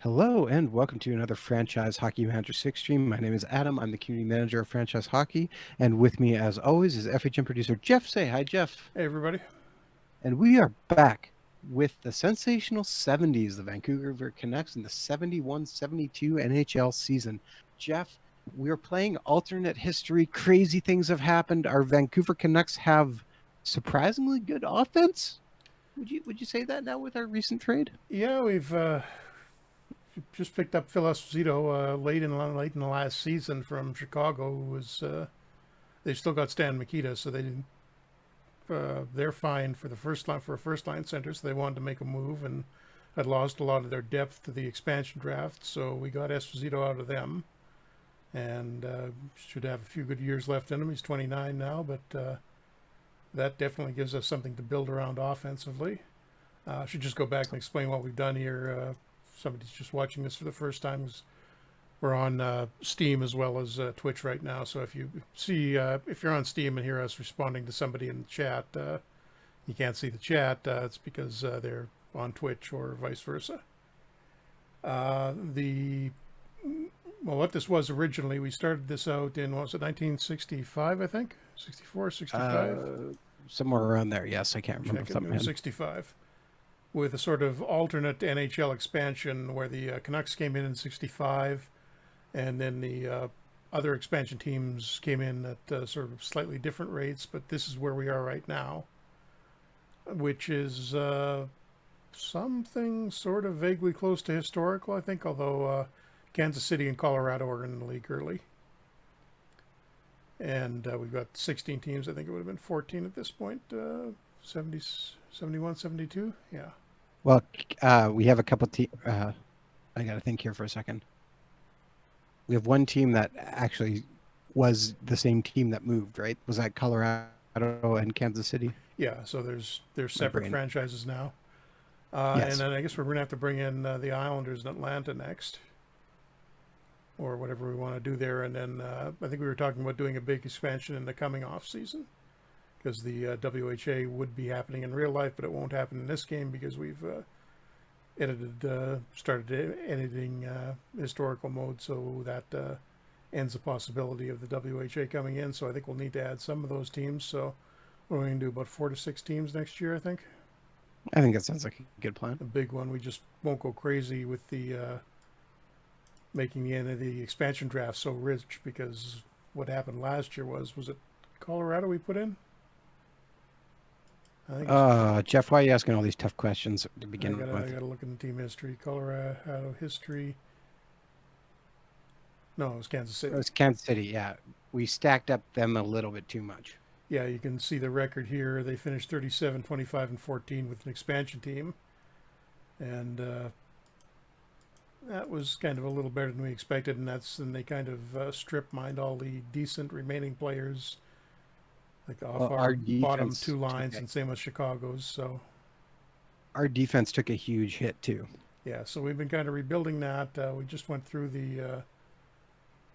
Hello and welcome to another Franchise Hockey Manager 6 stream. My name is Adam. I'm the community manager of Franchise Hockey. And with me, as always, is FHM producer Jeff. Say hi, Jeff. Hey, everybody. And we are back with the sensational 70s, the Vancouver Canucks in the 71-72 NHL season. Jeff, we are playing alternate history. Crazy things have happened. Our Vancouver Canucks have surprisingly good offense. Would you say that now with our recent trade? Yeah, we've just picked up Phil Esposito late in the last season from Chicago. Who was they still got Stan Mikita, so they didn't. They're fine for the first line for a first line center, so they wanted to make a move and had lost a lot of their depth to the expansion draft. So we got Esposito out of them, and should have a few good years left in him. He's 29 now, but that definitely gives us something to build around offensively. I should just go back and explain what we've done here. Somebody's just watching this for the first time. We're on Steam as well as Twitch right now. So if you see, if you're on Steam and hear us responding to somebody in the chat, you can't see the chat. It's because they're on Twitch or vice versa. The well, what this was originally, we started this out in, what was it, 1965, I think? 64, 65? Somewhere around there. Yes, I can't remember Check it, something. 65. With a sort of alternate NHL expansion where the Canucks came in 65, and then the other expansion teams came in at sort of slightly different rates, but this is where we are right now, which is something sort of vaguely close to historical, I think, although Kansas City and Colorado are in the league early. And we've got 16 teams. I think it would have been 14 at this point. 70, 71, 72. Yeah. Well, we have a couple I got to think here for a second. We have one team that actually was the same team that moved, right? Was that Colorado and Kansas City? Yeah. So there's separate franchises now. Yes. And then I guess we're going to have to bring in the Islanders in Atlanta next, or whatever we want to do there. And then I think we were talking about doing a big expansion in the coming off season, because the WHA would be happening in real life, but it won't happen in this game because we've started editing historical mode, so that ends the possibility of the WHA coming in. So I think we'll need to add some of those teams. So what are we going to do, about 4 to 6 teams next year, I think? I think that sounds like a good plan. A big one. We just won't go crazy with the making the end of the expansion draft so rich, because what happened last year was it Colorado we put in? I think Jeff, why are you asking all these tough questions to begin with? I gotta look in the team history. Colorado history. No, it was Kansas City. It was Kansas City, yeah. We stacked up them a little bit too much. Yeah, you can see the record here. They finished 37, 25, and 14 with an expansion team. And that was kind of a little better than we expected, and they kind of strip mined all the decent remaining players, like off our bottom two lines, and same with Chicago's. So our defense took a huge hit too. Yeah, so we've been kind of rebuilding that. We just went through the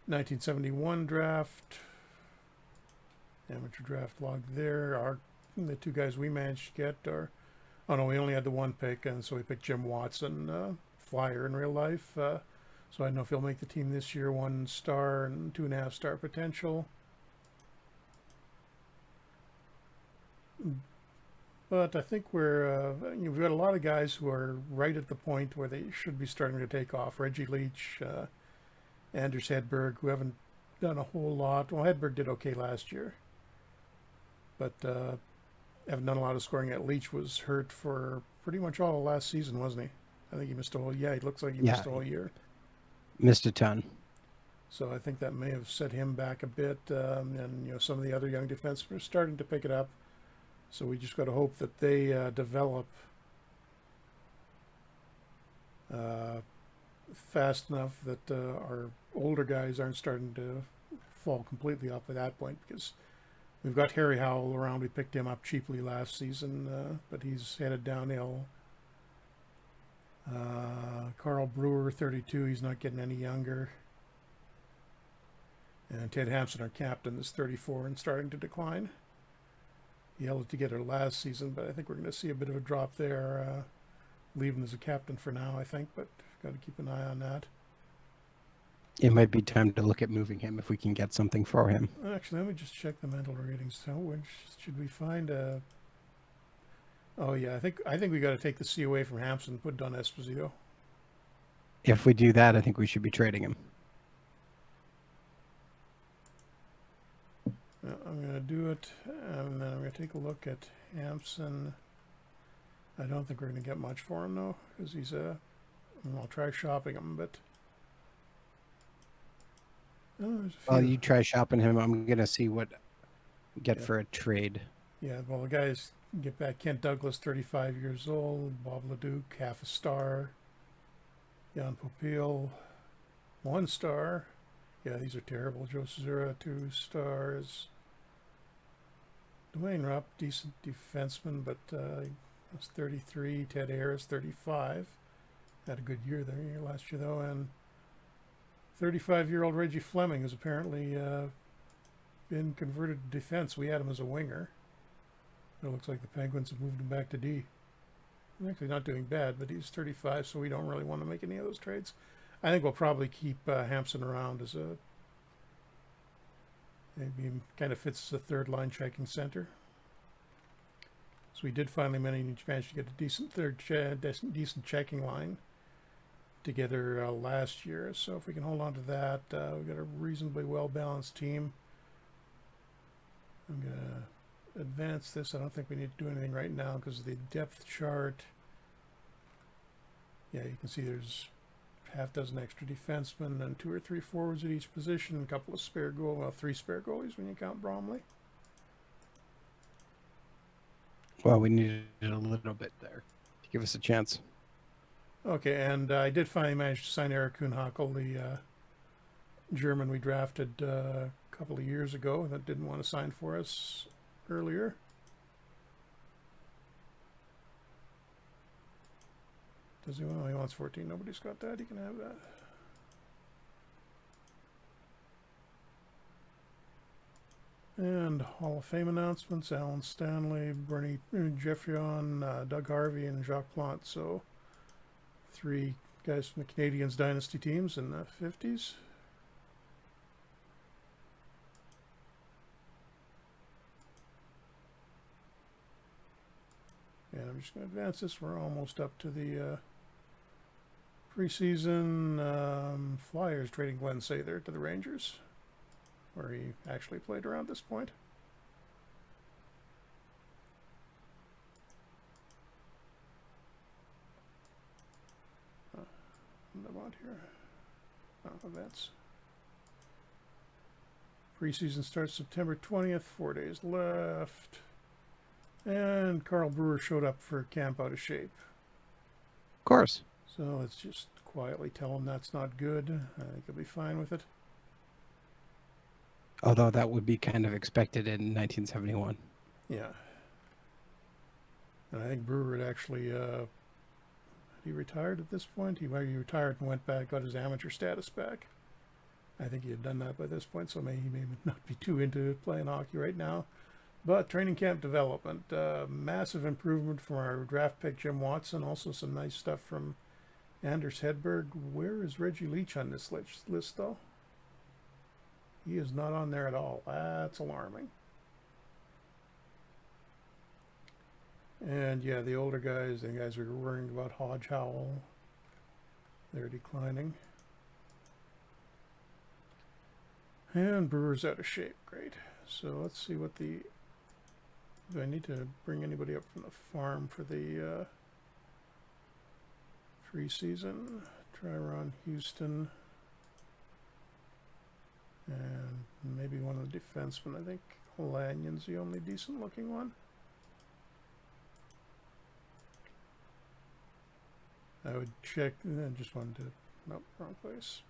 1971 draft, amateur draft log there. The two guys we managed to get are, oh no, we only had the one pick, and so we picked Jim Watson, flyer in real life. So I don't know if he'll make the team this year. 1 star and 2.5 star potential. But I think we've got a lot of guys who are right at the point where they should be starting to take off. Reggie Leach, Anders Hedberg, who haven't done a whole lot. Well, Hedberg did okay last year, but haven't done a lot of scoring yet. Leach was hurt for pretty much all of last season, wasn't he? I think he missed a whole. Yeah, it looks like he missed a whole year. Missed a ton. So I think that may have set him back a bit. And some of the other young defensemen are starting to pick it up. So we just got to hope that they develop fast enough that our older guys aren't starting to fall completely off at that point, because we've got Harry Howell around. We picked him up cheaply last season, but he's headed downhill. Carl Brewer, 32. He's not getting any younger. And Ted Hampson, our captain, is 34 and starting to decline. He held it together last season, but I think we're going to see a bit of a drop there. leave him as a captain for now, I think, but got to keep an eye on that. It might be time to look at moving him if we can get something for him. Actually, let me just check the mental ratings. So, which should we find a? Oh yeah, I think we got to take the C away from Hampson and put it on Esposito. If we do that, I think we should be trading him. I'm going to do it, and then I'm going to take a look at Hampson. I don't think we're going to get much for him, though, because he's a... I'll try shopping him, but... Oh, well, you try shopping him. I'm going to see what get for a trade. Yeah, well, the guys get back. Kent Douglas, 35 years old. Bob Leduc, half a star. Jan Popiel, 1 star. Yeah, these are terrible. Joe Cesura, 2 stars. Dwayne Rupp, decent defenseman, but was 33. Ted Harris, 35. Had a good year there last year, though. And 35-year-old Reggie Fleming has apparently been converted to defense. We had him as a winger. It looks like the Penguins have moved him back to D. I'm actually not doing bad, but he's 35, so we don't really want to make any of those trades. I think we'll probably keep Hampson around as a... Maybe kind of fits as a third-line checking center. So we did finally manage to get a decent decent checking line together last year. So if we can hold on to that, we've got a reasonably well-balanced team. I'm going to advance this. I don't think we need to do anything right now because of the depth chart. Yeah, you can see there's half dozen extra defensemen and 2 or 3 forwards at each position, a couple of spare goals, well, 3 spare goalies when you count Bromley. Well, we needed a little bit there to give us a chance. Okay, and I did finally manage to sign Eric Coonhackle, the German we drafted a couple of years ago that didn't want to sign for us earlier. Does he want? Oh, he wants 14. Nobody's got that. He can have that. And Hall of Fame announcements: Alan Stanley, Bernie Geoffrion, Doug Harvey, and Jacques Plante. So 3 guys from the Canadiens dynasty teams in the 50s. And I'm just going to advance this. We're almost up to the preseason. Flyers trading Glenn Sather to the Rangers, where he actually played around this point. What about here? Oh, events. Preseason starts September 20th. 4 days left. And Carl Brewer showed up for camp out of shape. Of course. So let's just quietly tell him that's not good. I think he'll be fine with it. Although that would be kind of expected in 1971. Yeah. And I think Brewer had actually, he retired at this point? He retired and went back, got his amateur status back. I think he had done that by this point, so he may not be too into playing hockey right now. But training camp development, massive improvement from our draft pick Jim Watson. Also some nice stuff from Anders Hedberg. Where is Reggie Leach on this list, though? He is not on there at all. That's alarming. And yeah, the older guys, the guys we were worrying about, Hodge, Howell, they're declining. And Brewer's out of shape. Great. So let's see what the... Do I need to bring anybody up from the farm for the preseason? Try Ron Houston. And maybe one of the defensemen. I think Lanyon's the only decent looking one. I would check. I just wanted to... Nope, wrong place.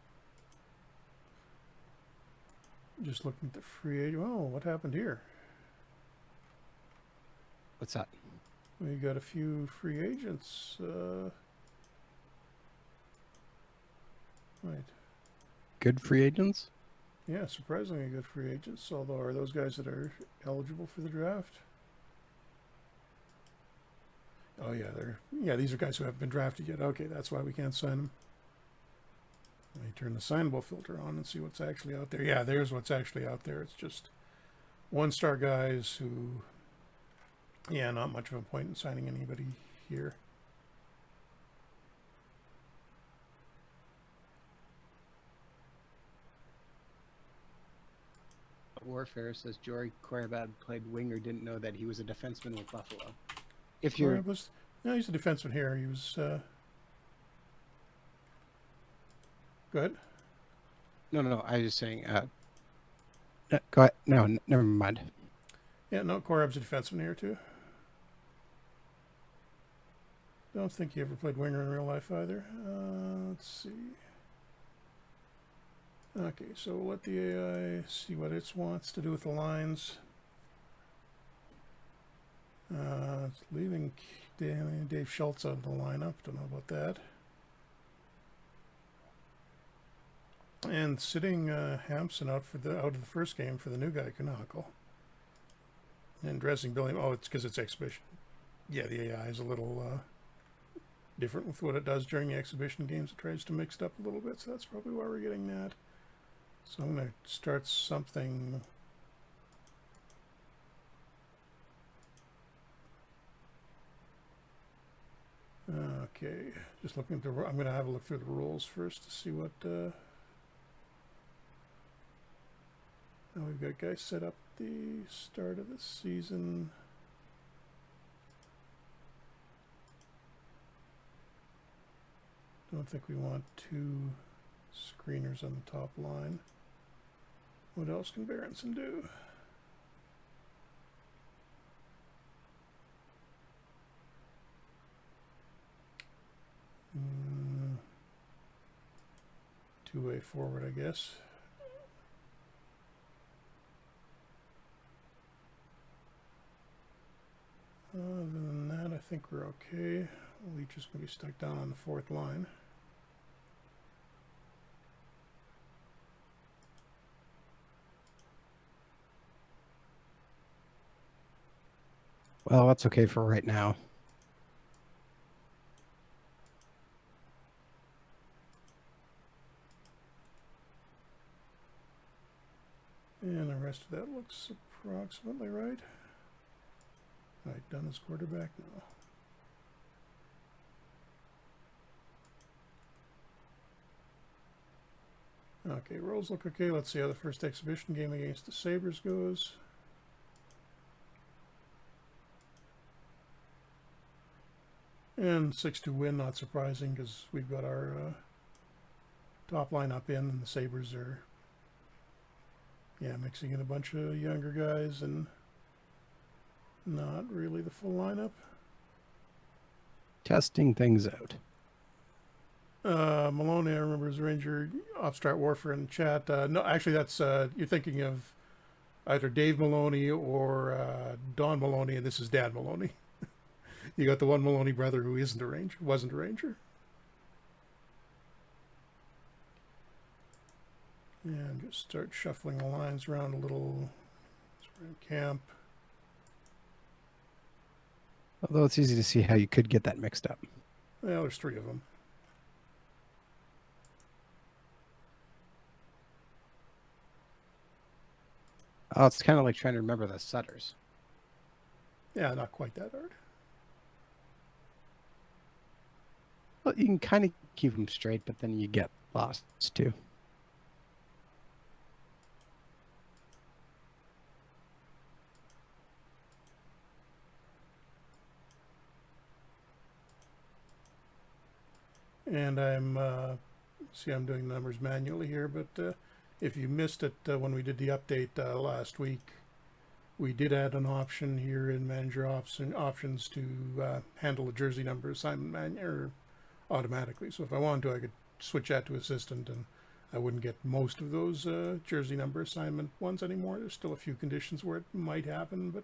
Just looking at the free agent. Oh, what happened here? What's that? We got a few free agents. Right. Good free agents? Yeah, surprisingly good free agents. Although, are those guys that are eligible for the draft? Oh yeah, these are guys who haven't been drafted yet. Okay, that's why we can't sign them. Let me turn the signable filter on and see what's actually out there. Yeah, there's what's actually out there. It's just 1-star guys who, yeah, not much of a point in signing anybody here. Warfare says Jory Korabad played winger, didn't know that he was a defenseman with Buffalo. If you're No, he's a defenseman here. He was good. No, I was just saying. Go ahead. No, never mind. Yeah, no, Korab's a defenseman here too. Don't think he ever played winger in real life either. Let's see. Okay, so we'll let the AI see what it wants to do with the lines. It's leaving Dave Schultz out of the lineup. Don't know about that. And sitting Hampson out of the first game for the new guy, Coonhackle. And dressing Billy. Oh, it's because it's exhibition. Yeah, the AI is a little different with what it does during the exhibition games. It tries to mix it up a little bit, so that's probably why we're getting that. So I'm going to start something. Okay, just looking at the. I'm going to have a look through the rules first to see what. Now we've got guys set up at the start of the season. Don't think we want 2 screeners on the top line. What else can Berenson do? Two-way forward, I guess. Other than that, I think we're okay. Leach is going to be stuck down on the 4th line. Well, that's okay for right now. And the rest of that looks approximately right. All right, done as quarterback now. Okay, rolls look okay. Let's see how the first exhibition game against the Sabres goes. And 6-2 win, not surprising because we've got our top line up in, and the Sabres are, yeah, mixing in a bunch of younger guys and not really the full lineup. Testing things out. Maloney, I remember, as Ranger Upstart Warfare in the chat. No, actually, that's you're thinking of either Dave Maloney or Don Maloney, and this is Dad Maloney. You got the one Maloney brother who wasn't a Ranger. And just start shuffling the lines around a little. We're in camp. Although it's easy to see how you could get that mixed up. Well, there's 3 of them. Oh, it's kind of like trying to remember the Sutters. Yeah, not quite that hard. Well, you can kind of keep them straight, but then you get lost too. And I'm doing numbers manually here, but if you missed it when we did the update last week, we did add an option here in manager options to handle the jersey number assignment automatically. So if I wanted to, I could switch that to assistant, and I wouldn't get most of those jersey number assignment ones anymore. There's still a few conditions where it might happen, but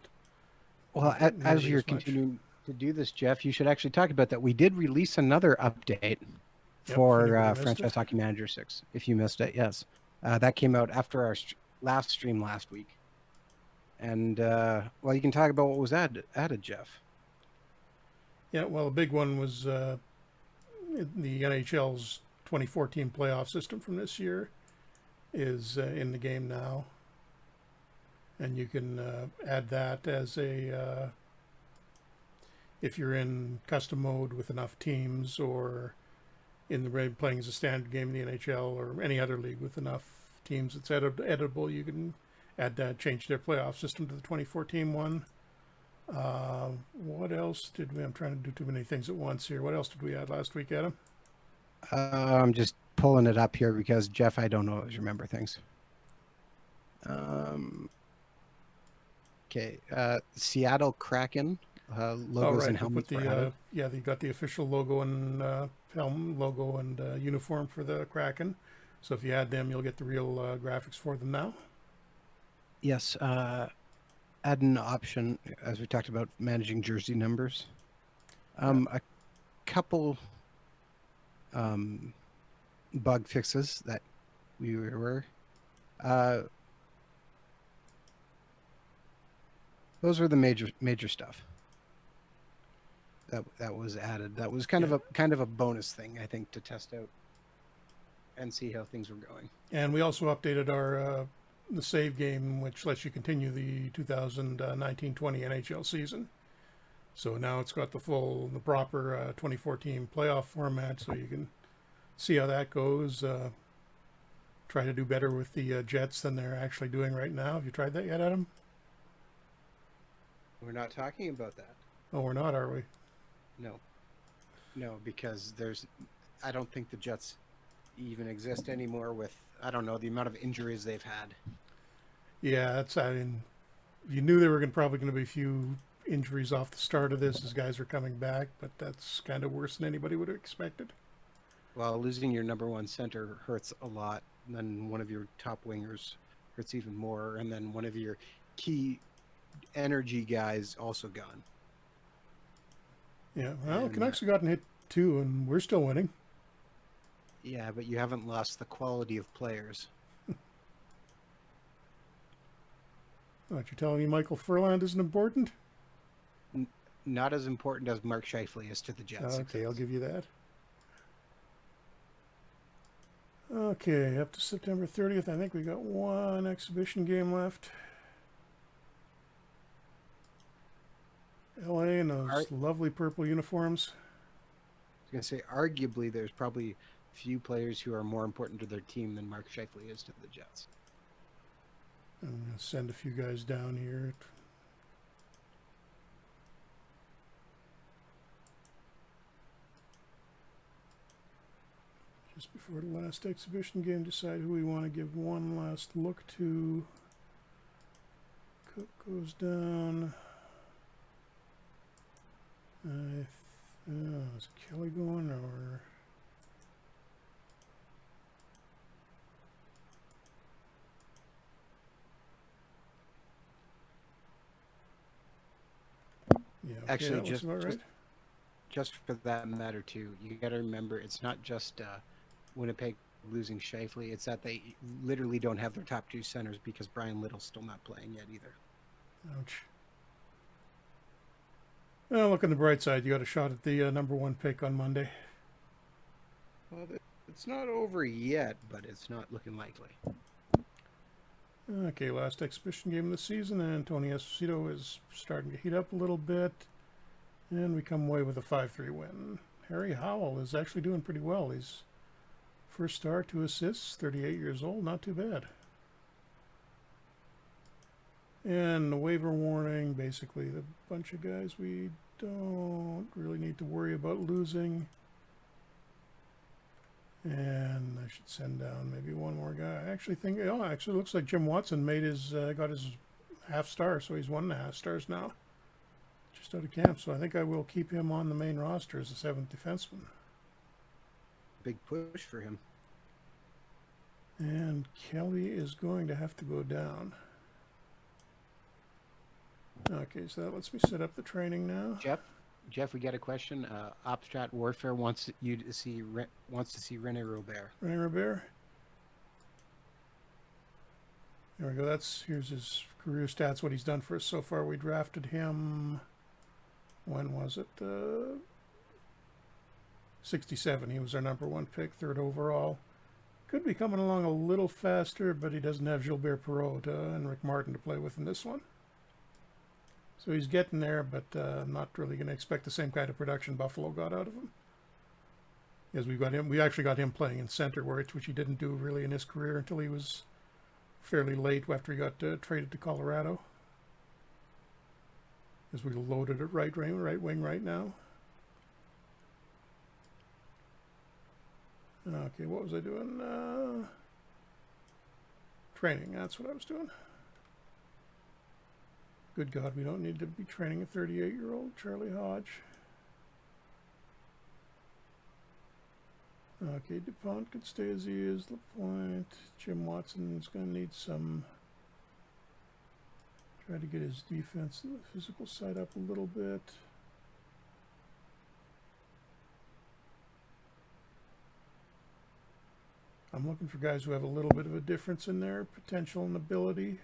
well, as you're continuing to do this, Jeff, you should actually talk about that. We did release another update for Franchise Hockey Manager 6. If you missed it, yes, that came out after our last stream last week. And well, you can talk about what was added, Jeff. Yeah, well, a big one was the NHL's 2014 playoff system from this year is in the game now, and you can add that as a if you're in custom mode with enough teams, or in the playing as a standard game in the NHL or any other league with enough teams that's editable, you can add that, change their playoff system to the 2014 one. What else did we? I'm trying to do too many things at once here. What else did we add last week, Adam? I'm just pulling it up here because, Jeff, I don't always remember things. Okay. Seattle Kraken logos and helmets were added. Yeah, they got the official logo and helm logo and uniform for the Kraken. So if you add them, you'll get the real graphics for them now. Yes. Add an option, as we talked about, managing jersey numbers. A couple bug fixes that we were. Those were the major stuff that was added. That was kind of a bonus thing, I think, to test out and see how things were going. And we also updated our the save game, which lets you continue the 2019-20 NHL season. So now it's got the proper 2014 playoff format, so you can see how that goes. Try to do better with the Jets than they're actually doing right now. Have you tried that yet, Adam? We're not talking about that. Oh, we're not, are we? No, because I don't think the Jets even exist anymore with, I don't know, the amount of injuries they've had. Yeah, you knew there were probably going to be a few injuries off the start of this as guys are coming back, but that's kind of worse than anybody would have expected. Well, losing your number one center hurts a lot. And then one of your top wingers hurts even more. And then one of your key energy guys also gone. Yeah, well, the Canucks have gotten hit too, and we're still winning. Yeah, but you haven't lost the quality of players. What, you're telling me Michael Furland isn't important? Not as important as Mark Scheifele is to the Jets. Okay, I'll give you that. Okay, up to September 30th, I think we got one exhibition game left. LA in those lovely purple uniforms. I was going to say, arguably, there's probably few players who are more important to their team than Mark Scheifele is to the Jets. I'm going to send a few guys down here. Just before the last exhibition game, decide who we want to give one last look to. Cook goes down. Is Kelly going or? Yeah, okay, actually, just for that matter too, you got to remember it's not just Winnipeg losing Scheifele; it's that they literally don't have their top two centers because Brian Little's still not playing yet either. Ouch. Well, look on the bright side. You got a shot at the number one pick on Monday. Well, it's not over yet, but it's not looking likely. Okay, last exhibition game of the season, and Tony Esposito is starting to heat up a little bit. And we come away with a 5-3 win. Harry Howell is actually doing pretty well. He's first star, 2 assists, 38 years old, not too bad. And the waiver warning, basically the bunch of guys we don't really need to worry about losing. And I should send down maybe one more guy. I actually think, actually looks like Jim Watson made got his half star, so he's 1.5 stars now. Just out of camp, so I think I will keep him on the main roster as a 7th defenseman. Big push for him. And Kelly is going to have to go down. Okay, so that lets me set up the training now. Jeff, we got a question. Obstrat Warfare wants to see René Robert. René Robert. There we go. Here's his career stats. What he's done for us so far. We drafted him When was it? 67. He was our number 1 pick, 3rd overall. Could be coming along a little faster, but he doesn't have Gilbert Perrault and Rick Martin to play with in this one. So he's getting there, but I'm not really going to expect the same kind of production Buffalo got out of him. Because we actually got him playing in center, which he didn't do really in his career until he was fairly late after he got traded to Colorado. As we loaded at right wing right now. Okay, what was I doing? Training, that's what I was doing. Good God, we don't need to be training a 38-year-old Charlie Hodge. Okay, DuPont could stay as he is. LaPointe, Jim Watson's going to need some... Try to get his defense and the physical side up a little bit. I'm looking for guys who have a little bit of a difference in their potential and ability.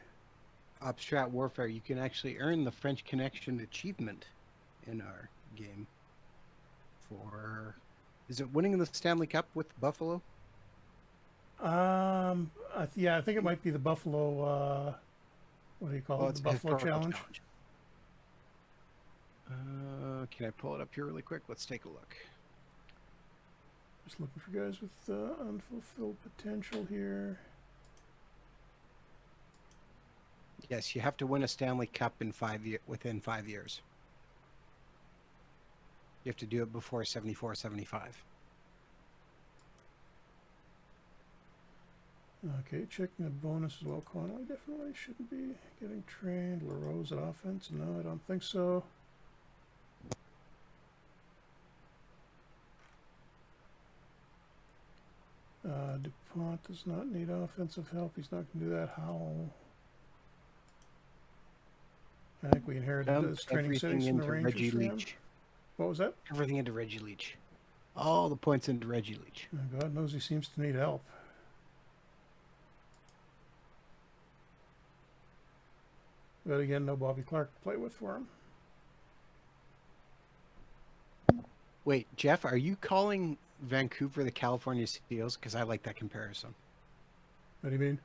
Abstract Warfare, you can actually earn the French Connection achievement in our game for... Is it winning the Stanley Cup with Buffalo? Yeah, I think it might be the Buffalo... what do you call it? The Buffalo Challenge. Can I pull it up here really quick? Let's take a look. Just looking for guys with unfulfilled potential here. Yes, you have to win a Stanley Cup in within 5 years. You have to do it before 74, 75. Okay, checking the bonus as well. Connolly definitely shouldn't be getting trained. LaRose at offense? No, I don't think so. DuPont does not need offensive help. He's not going to do that. Howell. I think we inherited those training settings from the Rangers. Reggie Leach. What was that? Everything into Reggie Leach. All the points into Reggie Leach. God knows he seems to need help. But again, no Bobby Clark to play with for him. Wait, Jeff, are you calling Vancouver the California Seals? Because I like that comparison. What do you mean?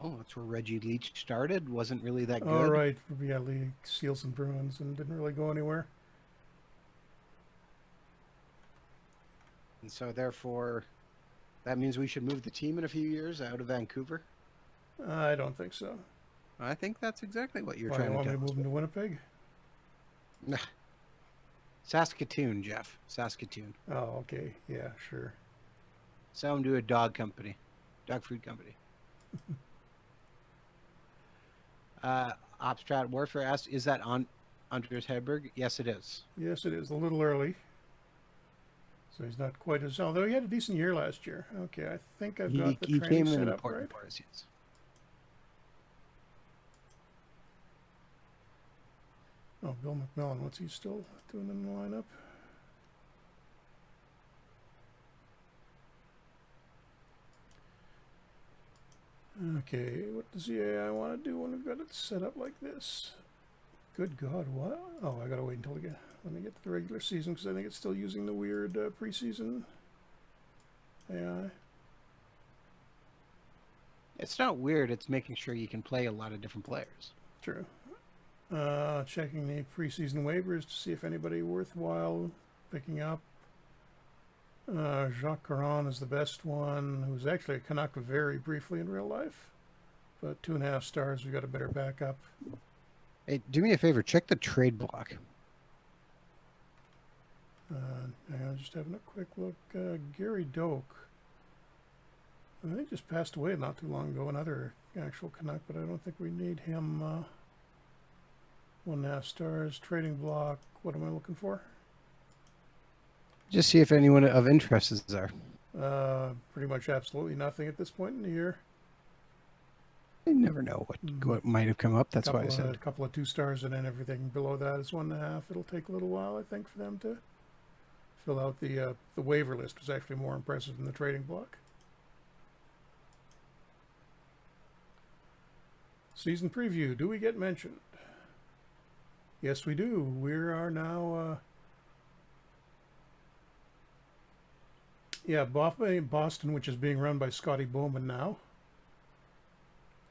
Oh, that's where Reggie Leach started. Wasn't really that good. Oh, right. Yeah, League Seals and Bruins and didn't really go anywhere. And so, therefore, that means we should move the team in a few years out of Vancouver? I don't think so. I think that's exactly what you're Why, trying you to want tell me to move them to Winnipeg? Saskatoon, Jeff. Saskatoon. Oh, okay. Yeah, sure. Sell them to a dog company. Dog food company. Abstract Warfare asked, is that on Anders Hedberg? Yes, it is. Yes, it is. A little early. So he's not quite as... Although he had a decent year last year. Okay, I think I've got the training set up right. Yes. Oh, Bill McMillan. What's he still doing in the lineup? Okay, what does the AI want to do when we've got it set up like this? Good God, what? Oh, I gotta wait until let me get to the regular season because I think it's still using the weird preseason AI. It's not weird. It's making sure you can play a lot of different players. True. Checking the preseason waivers to see if anybody worthwhile picking up. Jacques Caron is the best one, who's actually a Canuck very briefly in real life. But 2.5 stars, we got a better backup. Hey, do me a favor. Check the trade block. I'm just having a quick look. Gary Doak. I think just passed away not too long ago. Another actual Canuck, but I don't think we need him. 1.5 stars. Trading block. What am I looking for? Just see if anyone of interest is there. Pretty much absolutely nothing at this point in the year. You never know what might have come up. That's why I said. A couple of 2 stars, and then everything below that is 1.5. It'll take a little while, I think, for them to fill out the waiver list. Was actually more impressive than the trading block. Season preview. Do we get mentioned? Yes, we do. We are now, Boston, which is being run by Scotty Bowman now,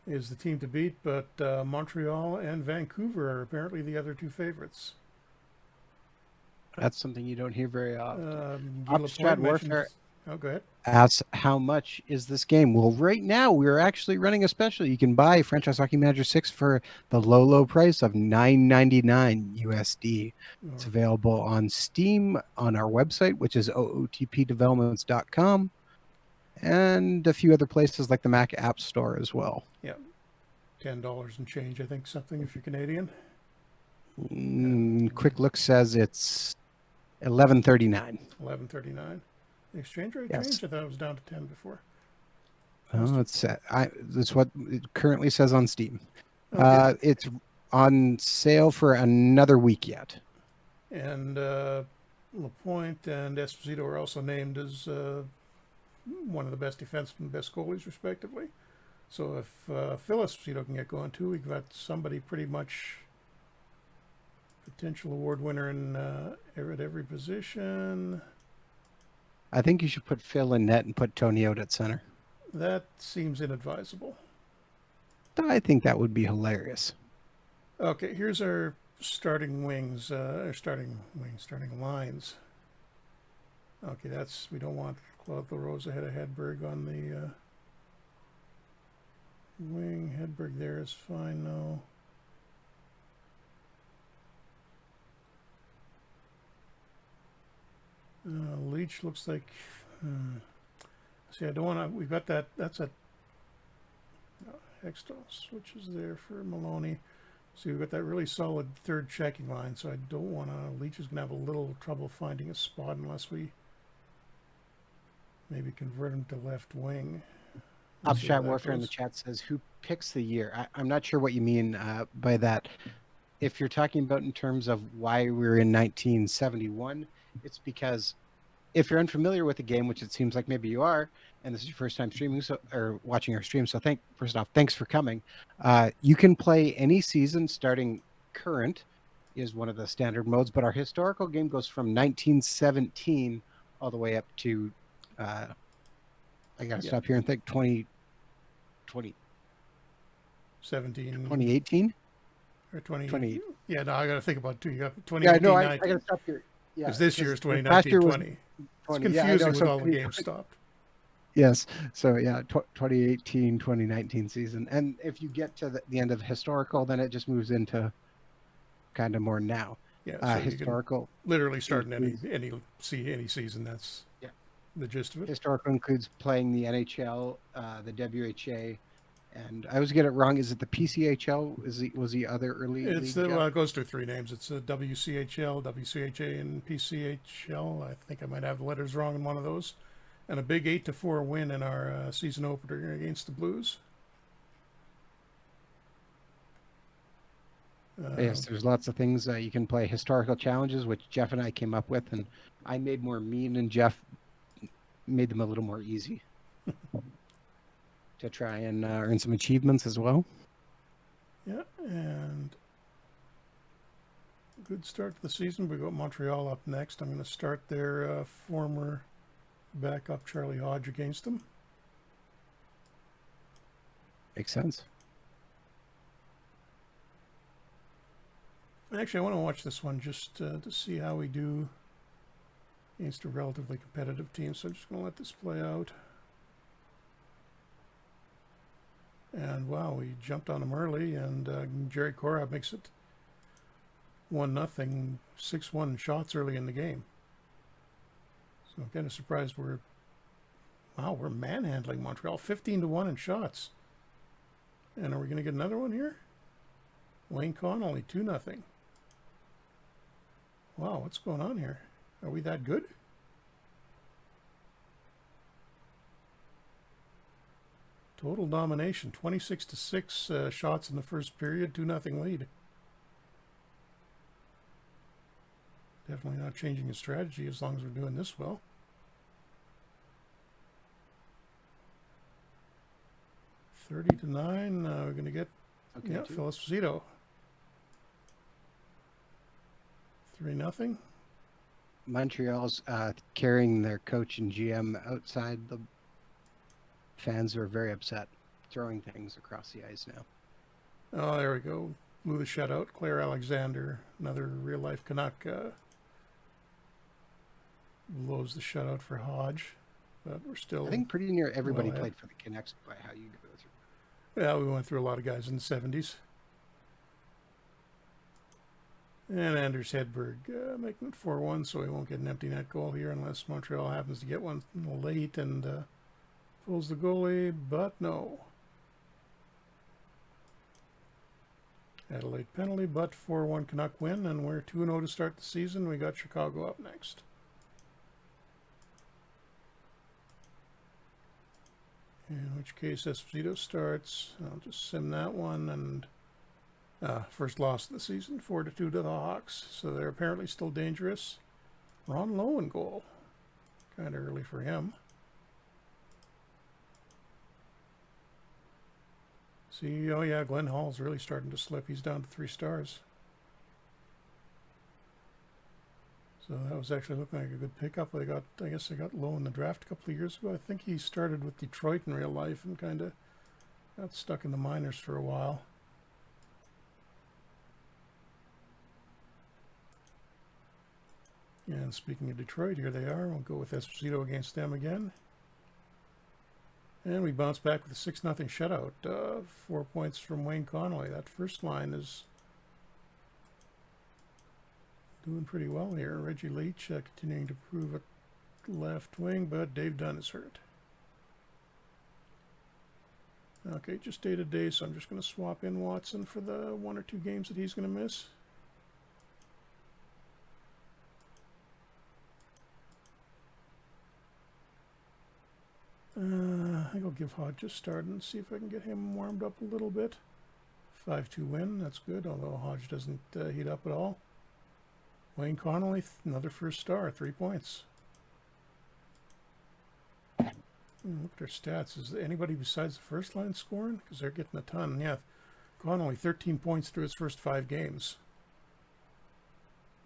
is the team to beat, but Montreal and Vancouver are apparently the other two favorites. That's something you don't hear very often. Guy Upstrat Lapointe mentioned. Warfare Oh, go ahead. asks, how much is this game? Well, right now we're actually running a special. You can buy Franchise Hockey Manager 6 for the low price of $9.99 USD. It's Or, available on Steam, on our website, which is ootpdevelopments.com, and a few other places like the Mac App Store as well. yeah, $10 and change, I think, something if you're Canadian. Quick look says it's $11.39. $11.39. The exchange rate Yes. changed. I thought it was down to 10 before. Oh, that's what it currently says on Steam. Okay. It's on sale for another week yet. And Lapointe and Esposito are also named as one of the best defensemen and best goalies, respectively. So if Phil Esposito can get going too, we've got somebody pretty much potential award winner in at every position. I think you should put Phil in net and put Tony out at center. That seems inadvisable. I think that would be hilarious. Okay, here's our starting wings, starting lines. Okay, we don't want Claude LaRose ahead of Hedberg on the wing. Hedberg there is fine now. Leach looks like. See, I don't want to. We've got that. That's a Hextall switches there for Maloney. So we've got that really solid third checking line. So I don't want to. Leach is going to have a little trouble finding a spot unless we maybe convert him to left wing. Upstrat Warfare in the chat says, who picks the year? I'm not sure what you mean by that. If you're talking about in terms of why we're in 1971, it's because if you're unfamiliar with the game, which it seems like maybe you are, and this is your first time streaming or watching our stream, so first off, thanks for coming. You can play any season starting current is one of the standard modes, but our historical game goes from 1917 all the way up to I gotta stop here and think 2018 or 20. 20. Yeah, no, I got to think about it too. You got 2018. Yeah, no, I gotta stop here. Yeah, because this year is 2019-20. It's confusing with all the games stopped. Yes. So, yeah, 2018, 2019 season. And if you get to the end of historical, then it just moves into kind of more now. Yeah, so historical. You can literally start in any season. That's the gist of it. Historical includes playing the NHL, the WHA, and I always get it wrong. Is it the PCHL? Was the other early league? Well, it goes through three names. It's WCHL, WCHA, and PCHL. I think I might have the letters wrong in one of those. And a big 8-4 win in our season opener against the Blues. Yes, there's lots of things you can play. Historical challenges, which Jeff and I came up with, and I made more mean, and Jeff made them a little more easy to try and earn some achievements as well. Yeah, and good start to the season. We got Montreal up next. I'm going to start their former backup Charlie Hodge against them. Makes sense. Actually, I want to watch this one just to see how we do against a relatively competitive team. So I'm just going to let this play out. And wow, we jumped on them early, and Jerry Korab makes it 1-0, 6-1 shots early in the game. So I'm kind of surprised we're manhandling Montreal, 15-1 in shots. And are we going to get another one here? Wayne Connolly, 2-0. Wow, what's going on here? Are we that good? Total domination, 26-6 shots in the first period, 2-0 lead. Definitely not changing his strategy as long as we're doing this well. $30-9. We're going to get Phil Esposito. 3-0. Montreal's carrying their coach and GM outside. The fans are very upset, throwing things across the ice now. Oh, there we go. Blew the shutout. Claire Alexander, another real-life Canuck, blows the shutout for Hodge. But we're still... I think pretty near everybody well, played for the Canucks by how you go through. Yeah, we went through a lot of guys in the 70s. And Anders Hedberg making it 4-1, so he won't get an empty net goal here unless Montreal happens to get one late and pulls the goalie, but no. Adelaide penalty, but 4-1 Canuck win, and we're 2-0 to start the season. We got Chicago up next. In which case Esposito starts. I'll just sim that one, and first loss of the season, 4-2 to the Hawks. So they're apparently still dangerous. Ron Lowe in goal. Kind of early for him. See, oh yeah, Glenn Hall's really starting to slip. He's down to 3 stars. So that was actually looking like a good pickup. I guess they got Lowe in the draft a couple of years ago. I think he started with Detroit in real life and kind of got stuck in the minors for a while. And speaking of Detroit, here they are. We'll go with Esposito against them again. And we bounce back with a 6-0 shutout. 4 points from Wayne Connolly. That first line is doing pretty well here. Reggie Leach continuing to prove at left wing, but Dave Dunn is hurt. Okay, just day to day, so I'm just going to swap in Watson for the 1 or 2 games that he's going to miss. I think I'll give Hodge a start and see if I can get him warmed up a little bit. 5-2 win, that's good, although Hodge doesn't heat up at all. Wayne Connolly, another first star, 3 points. Look at their stats. Is anybody besides the first line scoring? Because they're getting a ton. Yeah, Connolly, 13 points through his first 5 games.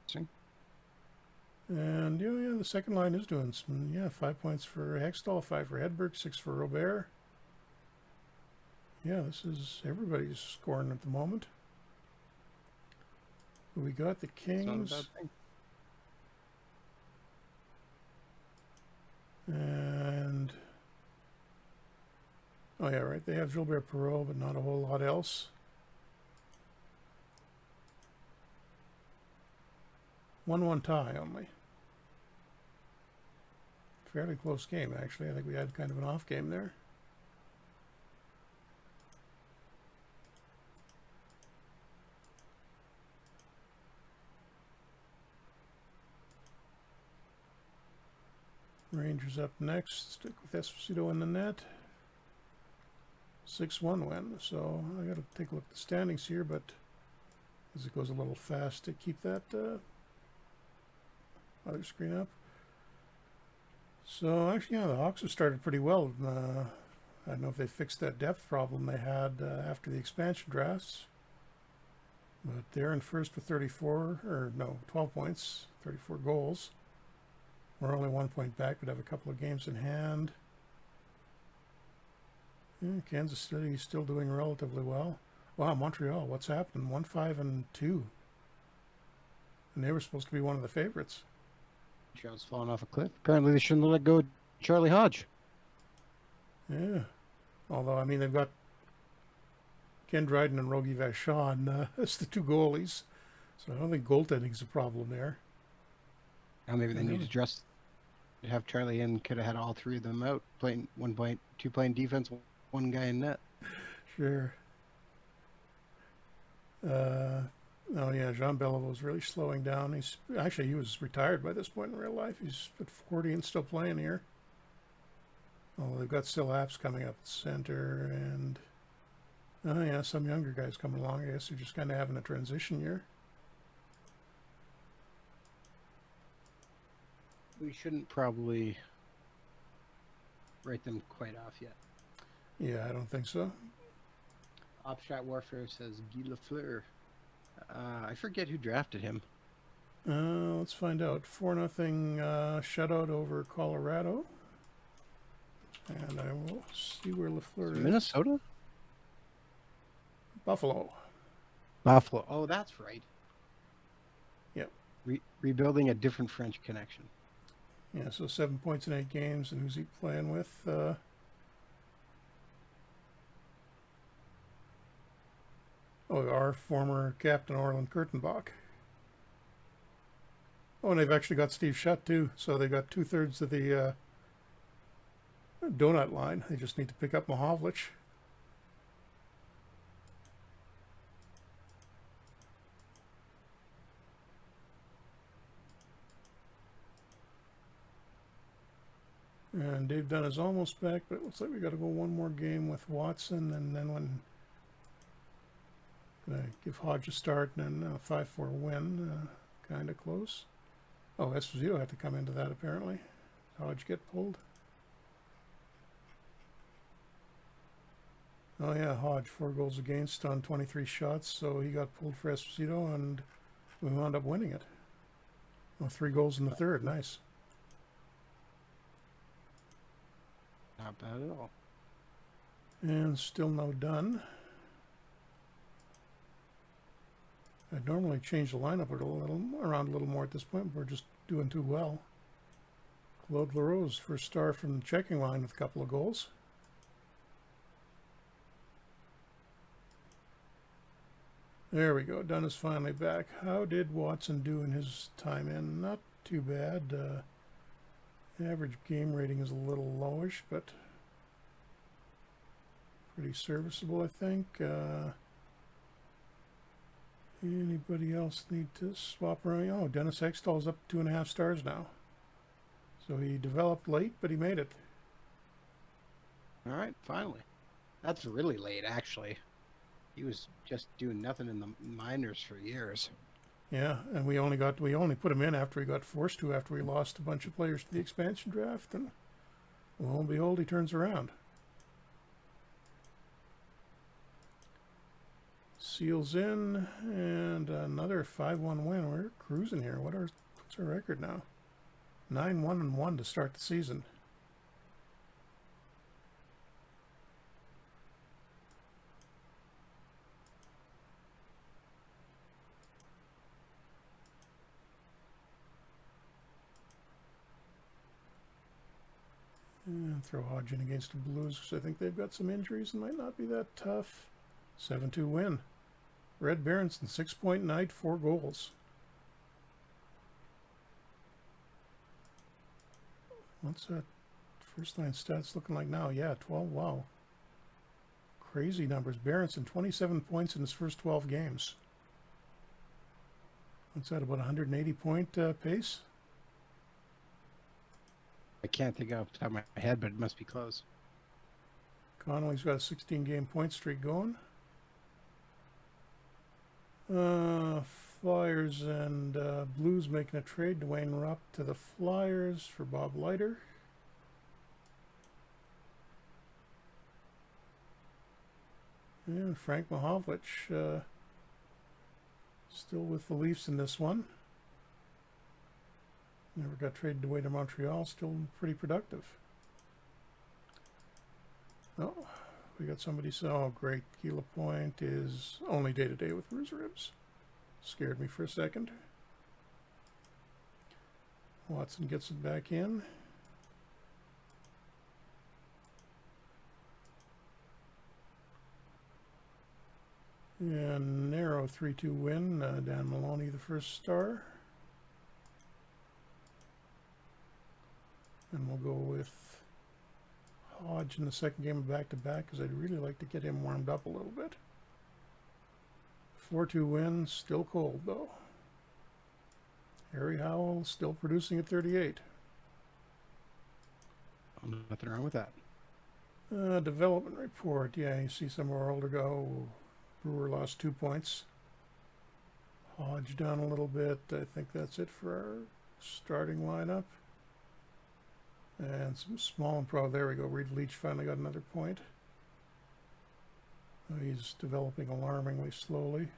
See? And yeah, the second line is doing some. Yeah, 5 points for Hextall, 5 for Hedberg, 6 for Robert. Yeah, this is everybody's scoring at the moment. We got the Kings. And oh yeah, right. They have Gilbert Perreault, but not a whole lot else. 1-1 tie only. Fairly close game, actually. I think we had kind of an off game there. Rangers up next. Stick with Esposito in the net. 6-1 win. So I got to take a look at the standings here, but as it goes a little fast to keep that other screen up. So actually, yeah, the Hawks have started pretty well. I don't know if they fixed that depth problem they had after the expansion drafts, but they're in first with 12 points, 34 goals. We're only 1 point back, but have a couple of games in hand. Yeah, Kansas City is still doing relatively well. Wow, Montreal, what's happened? 1-5-2. And they were supposed to be one of the favorites. Montreal's fallen off a cliff. Apparently they shouldn't have let go of Charlie Hodge. Yeah. Although, I mean, they've got Ken Dryden and Rogie Vachon as the 2 goalies. So I don't think goaltending's a problem there. Now maybe they need to have Charlie in. Could have had all 3 of them out, playing 2 playing defense, 1 guy in net. Sure. Oh yeah, Jean Beliveau's really slowing down. He was retired by this point in real life. He's at 40 and still playing here. Oh, they've got still apps coming up at center, and oh yeah, some younger guys coming along. I guess they're just kind of having a transition year. We shouldn't probably write them quite off yet. Yeah, I don't think so. Opshot Warfare says Guy Lafleur. I forget who drafted him. Let's find out. 4-0 shutout over Colorado. And I will see where Lafleur is. Minnesota? Buffalo. Buffalo. Oh, that's right. Yep. Rebuilding a different French connection. Yeah, so 7 points in 8 games. And who's he playing with? Our former captain, Orland Kurtenbach. Oh, and they've actually got Steve Shutt, too. So they've got 2/3 of the donut line. They just need to pick up Mahovlich. And Dave Dunn is almost back, but it looks like we got to go one more game with Watson, and then when gonna give Hodge a start, and then a 5-4 win, kind of close. Oh, Esposito had to come into that apparently. Hodge get pulled. Oh yeah, Hodge 4 goals against on 23 shots, so he got pulled for Esposito, and we wound up winning it. Oh, 3 goals in the third, nice. Not bad at all. And still no done. I'd normally change the lineup around a little more at this point, but we're just doing too well. Claude Larose, first star from the checking line with a couple of goals. There we go. Dunn is finally back. How did Watson do in his time in? Not too bad. Average game rating is a little lowish, but pretty serviceable, I think. Anybody else need to swap around? Oh, Dennis Hextall's up 2.5 stars now. So he developed late, but he made it. All right, finally. That's really late, actually. He was just doing nothing in the minors for years. Yeah, and we only put him in after he got forced to, after we lost a bunch of players to the expansion draft, and lo and behold, he turns around. Seals in, and another 5-1 win. We're cruising here. What's our record now? 9-1-1 to start the season. And throw Hodge in against the Blues because I think they've got some injuries and might not be that tough. 7-2 win. Red Berenson, 6-point night, 4 goals. What's that first line stats looking like now? Yeah, 12. Wow. Crazy numbers. Berenson, 27 points in his first 12 games. What's that, about 180-point pace? I can't think off the top of my head, but it must be close. Connolly's got a 16-game point streak going. Flyers and Blues making a trade. Dwayne Rupp to the Flyers for Bob Leiter. And Frank Mahovlich still with the Leafs in this one. Never got traded away to Montreal. Still pretty productive. Oh, we got somebody. Oh, great. Keela Point is only day-to-day with Bruiser Ribs. Scared me for a second. Watson gets it back in. And narrow 3-2 win. Dan Maloney, the first star. And we'll go with Hodge in the second game of back-to-back because I'd really like to get him warmed up a little bit. 4-2 win, still cold though. Harry Howell still producing at 38. Nothing wrong with that. Development report. Yeah, you see some of our older go. Brewer lost 2 points. Hodge down a little bit. I think that's it for our starting lineup. And some small improv. There we go. Reed Leach finally got another point. He's developing alarmingly slowly.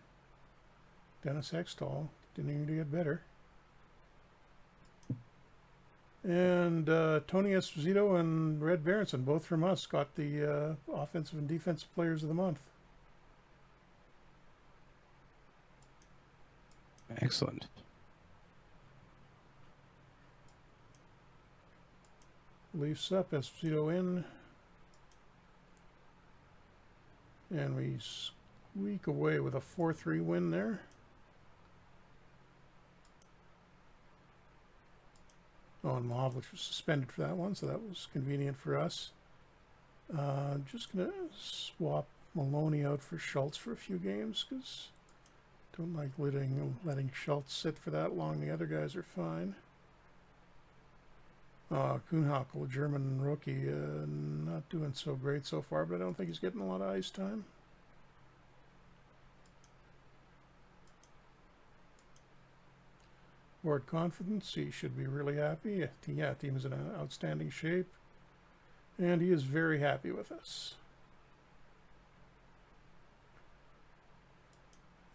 Dennis Hextall continuing to get better. And Tony Esposito and Red Berenson, both from us, got the offensive and defensive players of the month. Excellent. Leafs up, Esposito in. And we squeak away with a 4-3 win there. Oh, and Mahovlich was suspended for that one, so that was convenient for us. Just going to swap Maloney out for Schultz for a few games, because don't like letting Schultz sit for that long. The other guys are fine. Coonhackle, German rookie, not doing so great so far, but I don't think he's getting a lot of ice time. Board confidence, he should be really happy. Yeah, team is in outstanding shape. And he is very happy with us.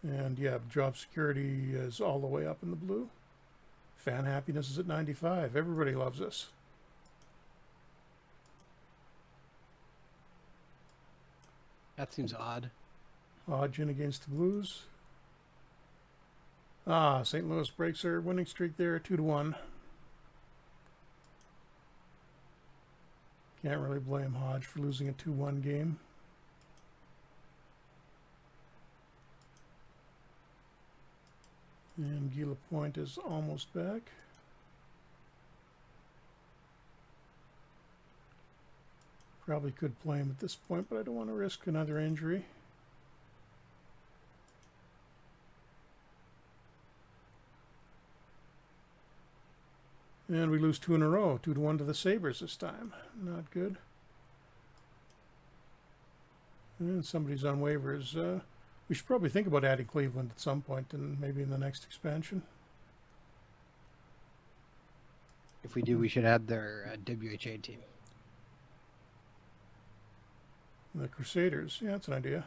And yeah, job security is all the way up in the blue. Fan happiness is at 95. Everybody loves us. That seems odd. Hodgin against the Blues. St. Louis breaks their winning streak there, 2-1. Can't really blame Hodge for losing a 2-1 game. And Guy Lapointe is almost back. Probably could play him at this point, but I don't want to risk another injury. And we lose 2 in a row, 2-1 to the Sabres this time. Not good. And somebody's on waivers. We should probably think about adding Cleveland at some point, and maybe in the next expansion. If we do, we should add their WHA team. The Crusaders, yeah, that's an idea.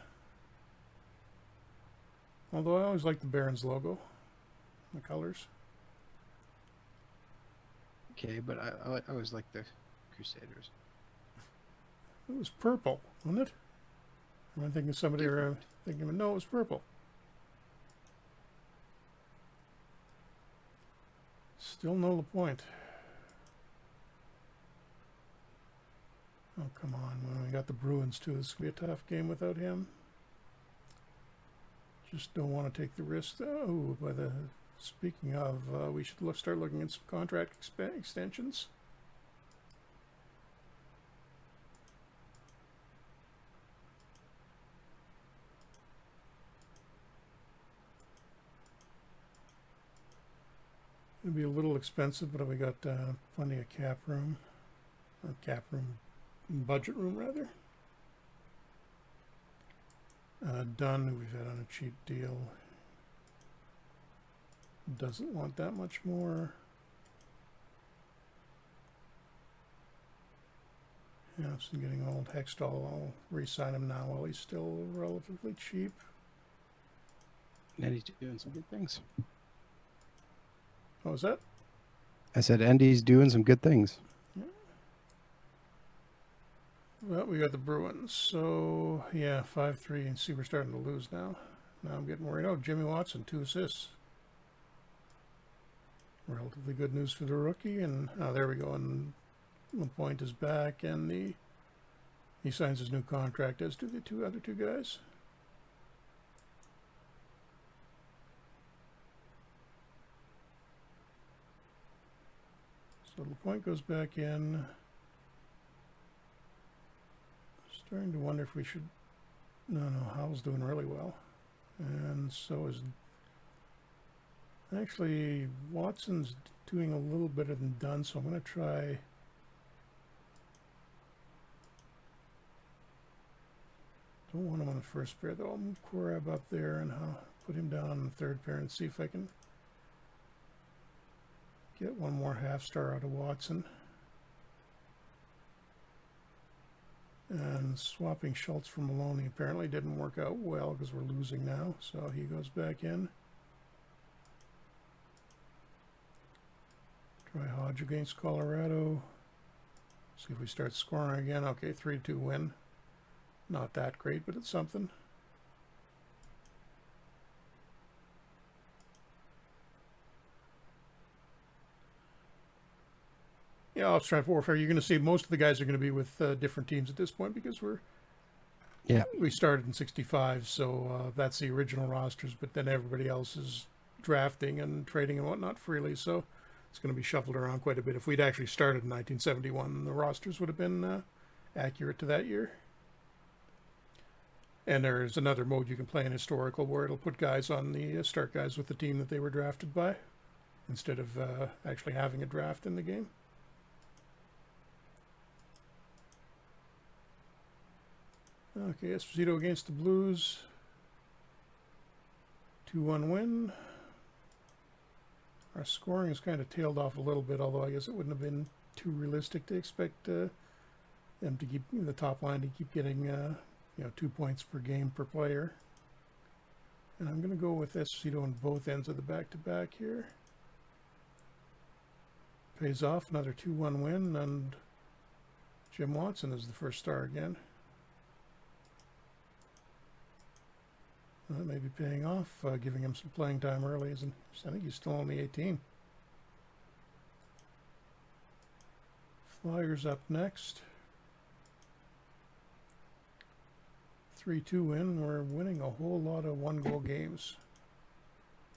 Although I always like the Barons logo, the colors. Okay, but I always like the Crusaders. It was purple, wasn't it? Am I thinking somebody thinking, no, it was purple. Still no Lapointe. Oh, come on. Well, we got the Bruins, too. This will be a tough game without him. Just don't want to take the risk. Oh, speaking of, we should start looking at some contract extensions. It'd be a little expensive, but we got plenty of cap room, or budget room rather. Dunn, who we've had on a cheap deal, doesn't want that much more. Hanson getting old. Hextall, I'll re-sign him now while he's still relatively cheap. And he's doing some good things. What was that? I said Andy's doing some good things. Yeah. Well, we got the Bruins. So, yeah, 5-3. And see, we're starting to lose now. Now I'm getting worried. Oh, Jimmy Watson, 2 assists. Relatively good news for the rookie. And, there we go. And Lapointe is back. And he signs his new contract, as do the other two guys. So Lapointe goes back in. Starting to wonder if we should... No, Howell's doing really well. And so is... Actually, Watson's doing a little better than Dunn, so I'm going to try... Don't want him on the first pair, though. I'll move Korab up there and I'll put him down on the third pair and see if I can get one more half-star out of Watson. And swapping Schultz for Maloney apparently didn't work out well because we're losing now, so he goes back in. Try Hodge against Colorado. See if we start scoring again. Okay, 3-2 win. Not that great, but it's something. Yeah, Off-Strike Warfare, you're going to see most of the guys are going to be with different teams at this point because we started in 65, so that's the original rosters, but then everybody else is drafting and trading and whatnot freely, so it's going to be shuffled around quite a bit. If we'd actually started in 1971, the rosters would have been accurate to that year. And there's another mode you can play in Historical where it'll put guys on the start guys with the team that they were drafted by instead of actually having a draft in the game. Okay, Esposito against the Blues. 2-1 win. Our scoring has kind of tailed off a little bit, although I guess it wouldn't have been too realistic to expect them to keep the top line to keep getting 2 points per game per player. And I'm going to go with Esposito on both ends of the back-to-back here. Pays off, another 2-1 win, and Jim Watson is the first star again. That may be paying off, giving him some playing time early. I think he's still only 18. Flyers up next. 3-2 win. We're winning a whole lot of one-goal games.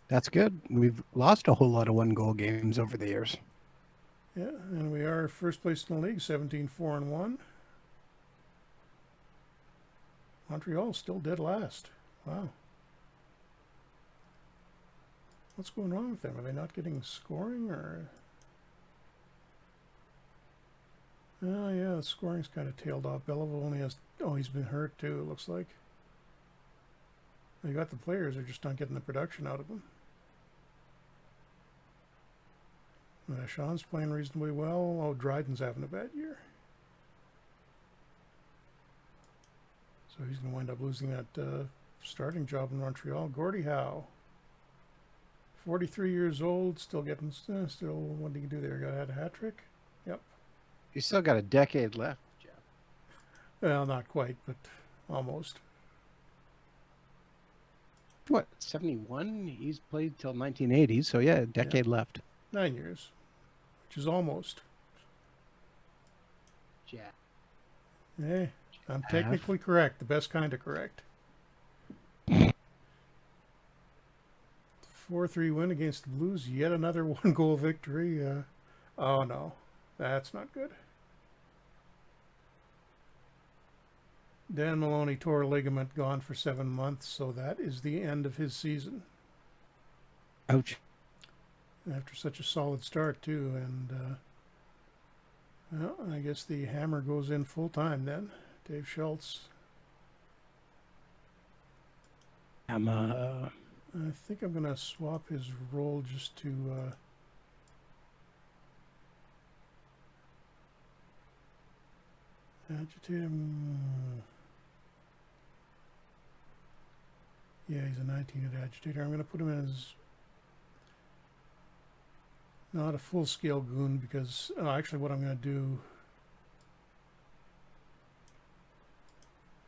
That's good. We've lost a whole lot of one-goal games over the years. Yeah, and we are first place in the league, 17-4-1. Montreal still dead last. Wow. What's going wrong with them? Are they not getting scoring, or? Oh, yeah, the scoring's kind of tailed off. Belleville only has... Oh, he's been hurt, too, it looks like. They got the players, they're just not getting the production out of them. Sean's playing reasonably well. Oh, Dryden's having a bad year. So he's going to wind up losing that starting job in Montreal. Gordie Howe. 43 years old, still getting, what did he do there? Got a hat trick? Yep. You still got a decade left, Jeff. Well, not quite, but almost. What, 71? He's played till 1980, so yeah, a decade left. 9 years, which is almost. Jeff. Hey, I'm technically correct, the best kind of correct. 4-3 win against the Blues. Yet another one-goal victory. Oh, no. That's not good. Dan Maloney tore a ligament, gone for 7 months, so that is the end of his season. Ouch. After such a solid start, too. And, well, I guess the hammer goes in full-time then. Dave Schultz. I think I'm going to swap his role just to agitate him. Yeah, he's a 19-hit agitator. I'm going to put him as not a full-scale goon because actually what I'm going to do,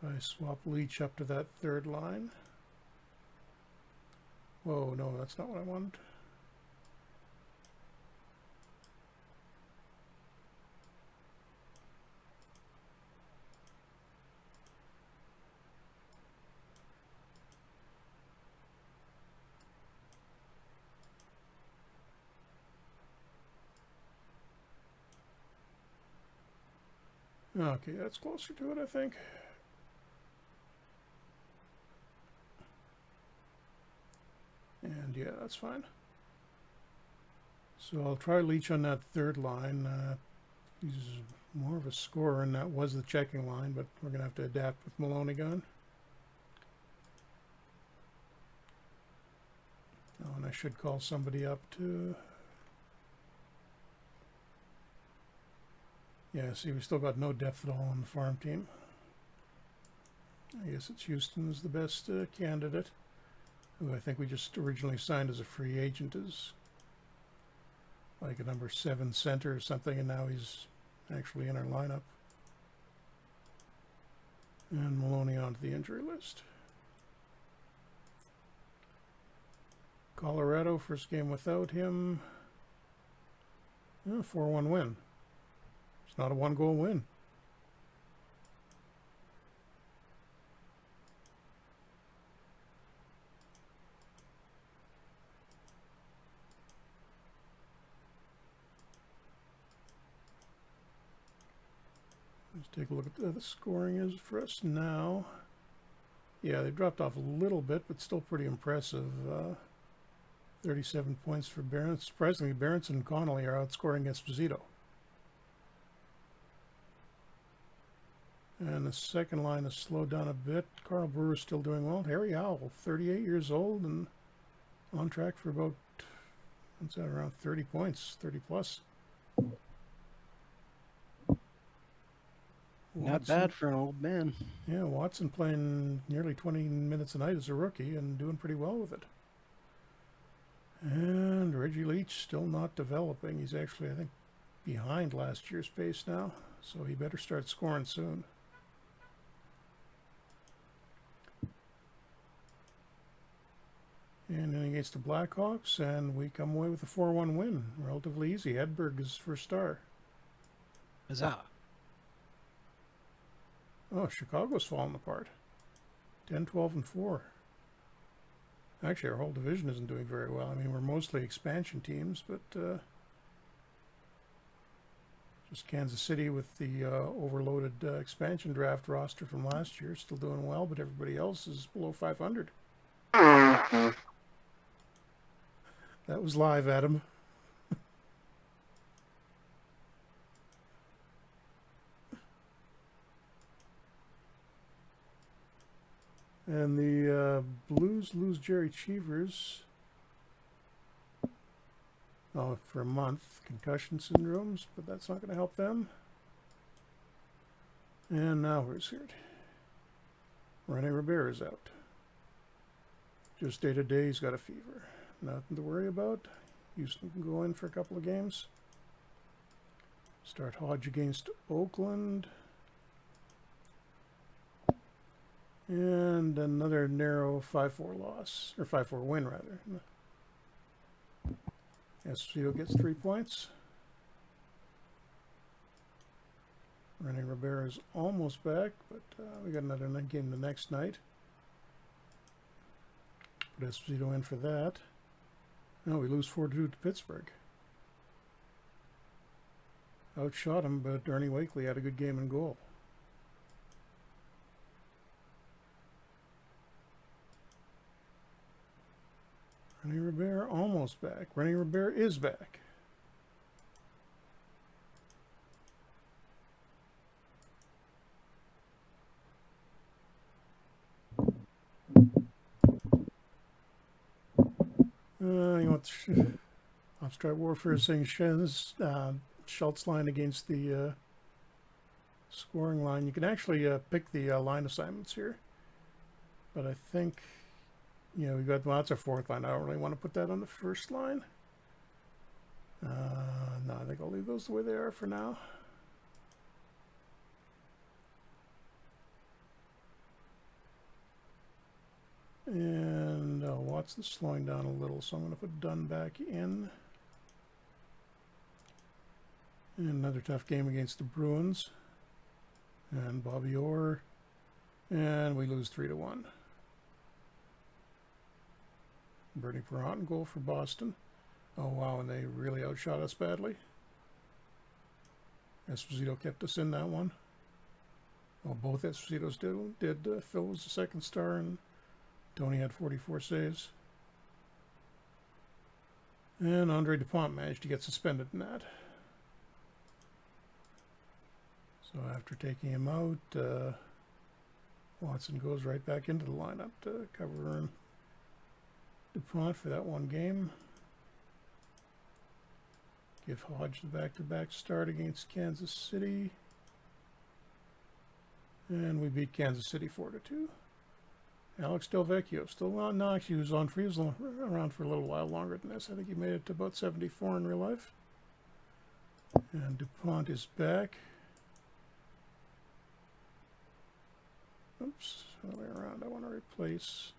I swap Leach up to that third line. Whoa, no, that's not what I wanted. Okay, that's closer to it, I think. And yeah, that's fine. So I'll try Leach on that third line. He's more of a scorer, and that was the checking line, but we're going to have to adapt with Maloney gone. Oh, and I should call somebody up to... Yeah, see, we still got no depth at all on the farm team. I guess it's Houston is the best candidate, who I think we just originally signed as a free agent. Is like a number 7 center or something, and now he's actually in our lineup. And Maloney onto the injury list. Colorado, first game without him. 4-1 win. It's not a 1-goal win. Let's take a look at what the scoring is for us now. Yeah, they dropped off a little bit, but still pretty impressive. 37 points for Barron. Surprisingly, Berenson and Connolly are outscoring Esposito. And the second line has slowed down a bit. Carl Brewer's still doing well. Harry Howell, 38 years old and on track for about, what's that, around 30 points, 30 plus. Not bad for an old man. Yeah, Watson playing nearly 20 minutes a night as a rookie and doing pretty well with it. And Reggie Leach still not developing. He's actually, I think, behind last year's pace now, so he better start scoring soon. And then against the Blackhawks, and we come away with a 4-1 win. Relatively easy. Edberg is first star. Huzzah. Oh, Chicago's falling apart. 10, 12, and 4. Actually, our whole division isn't doing very well. I mean, we're mostly expansion teams, but just Kansas City with the overloaded expansion draft roster from last year still doing well, but everybody else is below 500. That was live, Adam. And the Blues lose Jerry Cheevers for a month. Concussion syndromes, but that's not going to help them. And now who's here? Rene Rivera's out. Just day-to-day, he's got a fever. Nothing to worry about. Houston can go in for a couple of games. Start Hodge against Oakland. And another narrow 5-4 loss, or 5-4 win, rather. Esposito gets 3 points. Rene Rivera is almost back, but we got another game the next night. Put Esposito in for that. No, we lose 4-2 to Pittsburgh. Outshot him, but Ernie Wakely had a good game in goal. Rene Rivera almost back. Rene Rivera is back. You want Off-Strike Warfare saying Schultz line against the scoring line. You can actually pick the line assignments here, but I think, you know, we've got, well, that's our fourth line. I don't really want to put that on the first line. No, I think I'll leave those the way they are for now. And Watson's slowing down a little, so I'm going to put Dunn back in. And another tough game against the Bruins. And Bobby Orr. And we lose 3-1. Bernie Perron goal for Boston. Oh, wow, and they really outshot us badly. Esposito kept us in that one. Well, both Espositos did. Phil was the second star, and Tony had 44 saves. And Andre DuPont managed to get suspended in that. So after taking him out, Watson goes right back into the lineup to cover DuPont for that one game. Give Hodge the back-to-back start against Kansas City. And we beat Kansas City 4-2. Alex Delvecchio still on. No, actually, he was around for a little while longer than this. I think he made it to about 74 in real life. And DuPont is back. Oops, other way around. I want to replace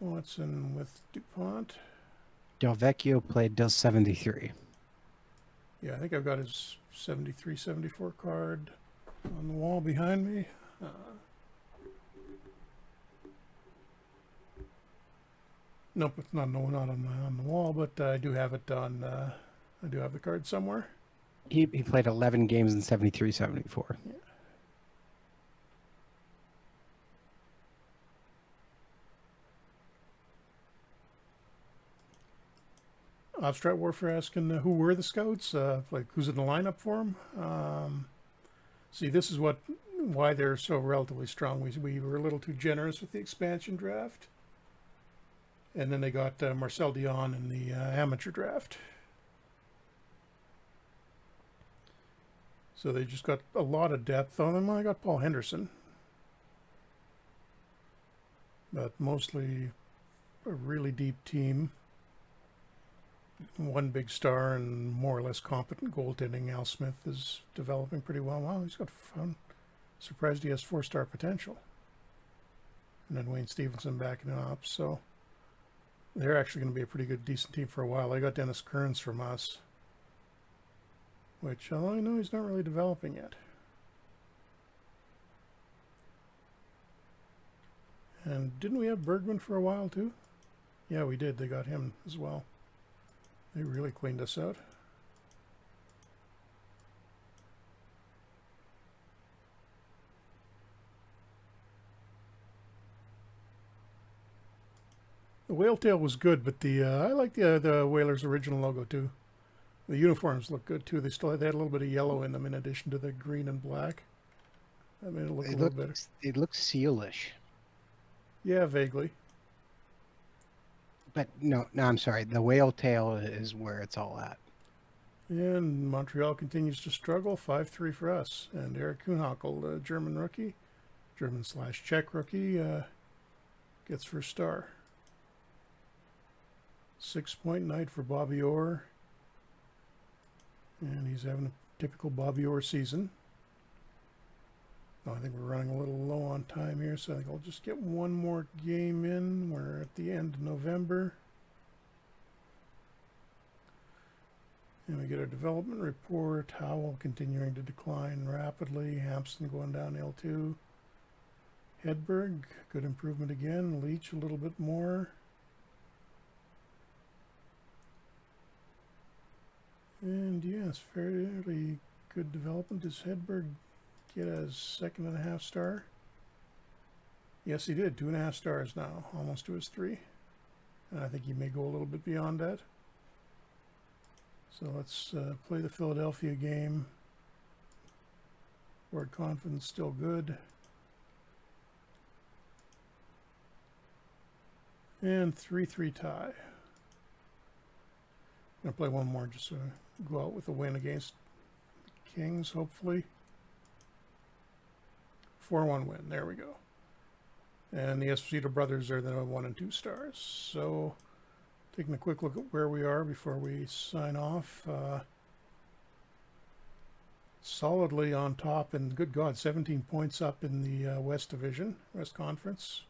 Watson with DuPont. Del Vecchio played Del 73. Yeah, I think I've got his 73, 74 card on the wall behind me. Nope, it's not on the wall, but I do have it on. I do have the card somewhere. He played 11 games in 73, 74. Yeah. Abstract Warfare asking who were the scouts, like who's in the lineup for them. See, this is why they're so relatively strong. We were a little too generous with the expansion draft, and then they got Marcel Dion in the amateur draft. So they just got a lot of depth on them. I got Paul Henderson, but mostly a really deep team. One big star and more or less competent goaltending. Al Smith is developing pretty well. Wow, he's got fun. Surprised he has 4-star potential. And then Wayne Stevenson backing it up. So they're actually going to be a pretty good, decent team for a while. They got Dennis Kearns from us, which, although I know he's not really developing yet. And didn't we have Bergman for a while too? Yeah, we did. They got him as well. They really cleaned us out. The whale tail was good, but I like the Whalers' original logo too. The uniforms look good too. They had a little bit of yellow in them in addition to the green and black. That made it look a little better. It looks sealish. Yeah, vaguely. But no, I'm sorry. The whale tail is where it's all at. And Montreal continues to struggle. 5-3 for us. And Eric Coonhackle, the German rookie, German/Czech rookie, gets first star. 6-point night for Bobby Orr. And he's having a typical Bobby Orr season. I think we're running a little low on time here, so I think I'll just get one more game in. We're at the end of November. And we get our development report. Howell continuing to decline rapidly. Hampson going downhill too. Hedberg, good improvement again. Leach a little bit more. And yes, fairly good development. Does Hedberg get a 2.5 star? Yes, he did. 2.5 stars now, almost to his 3. And I think he may go a little bit beyond that. So let's play the Philadelphia game. Word confidence still good. And 3-3 tie. I'm going to play one more just to go out with a win against the Kings, hopefully. 4-1 win. There we go. And the Esposito brothers are the 1 and 2 stars. So taking a quick look at where we are before we sign off. Solidly on top, and good God, 17 points up in the West Division, West Conference.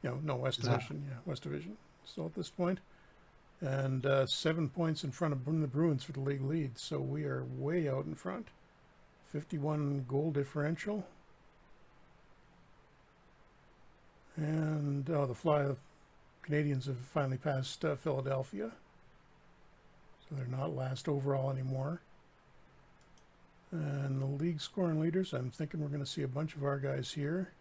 No, West Division. Yeah, West Division. Still at this point. And 7 points in front of the Bruins for the league lead. So we are way out in front. 51 goal differential. And the Canadians have finally passed Philadelphia. So they're not last overall anymore. And the league scoring leaders, I'm thinking we're going to see a bunch of our guys here.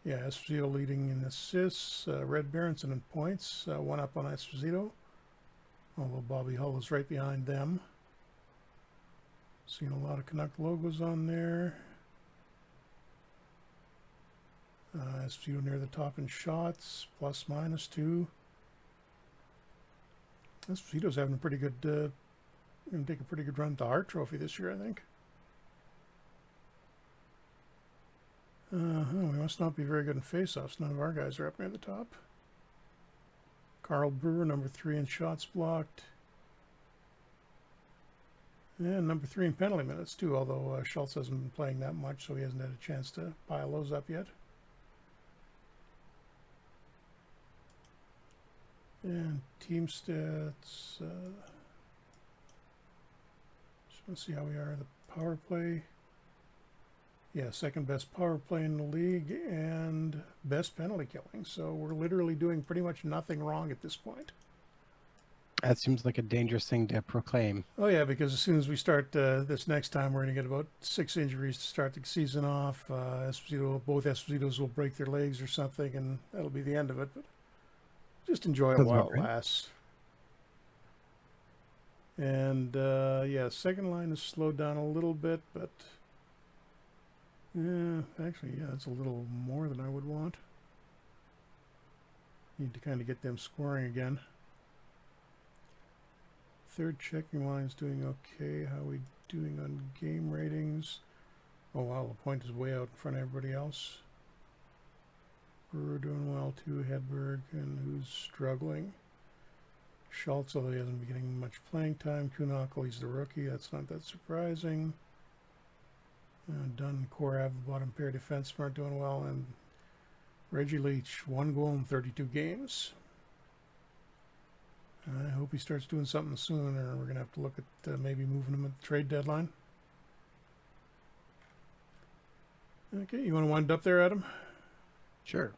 Yeah, Esposito leading in assists, Red Berenson in points, 1 up on Esposito. Although Bobby Hull is right behind them. Seeing a lot of Canuck logos on there. Esposito near the top in shots, ±2. Esposito's having a pretty good, going to take a pretty good run at the Hart Trophy this year, I think. We must not be very good in faceoffs. None of our guys are up near the top. Carl Brewer, number 3 in shots blocked. And number 3 in penalty minutes, too, although Schultz hasn't been playing that much, so he hasn't had a chance to pile those up yet. And team stats. Just want to see how we are. The power play. Yeah, second best power play in the league and best penalty killing. So we're literally doing pretty much nothing wrong at this point. That seems like a dangerous thing to proclaim. Oh, yeah, because as soon as we start this next time, we're going to get about 6 injuries to start the season off. Both Espositos will break their legs or something, and that'll be the end of it. But just enjoy it while it lasts. And, yeah, second line has slowed down a little bit, but... yeah, actually, yeah, it's a little more than I would want. Need to kind of get them scoring again. Third checking line's doing okay. How are we doing on game ratings? Oh, wow, the point is way out in front of everybody else. Brewer doing well, too. Hedberg, and who's struggling? Schultz, although he hasn't been getting much playing time. Coonhackle, he's the rookie. That's not that surprising. Dunn and Korav, the bottom pair defense, aren't doing well. And Reggie Leach, 1 goal in 32 games. I hope he starts doing something soon, or we're going to have to look at maybe moving him at the trade deadline. Okay, you want to wind up there, Adam? Sure.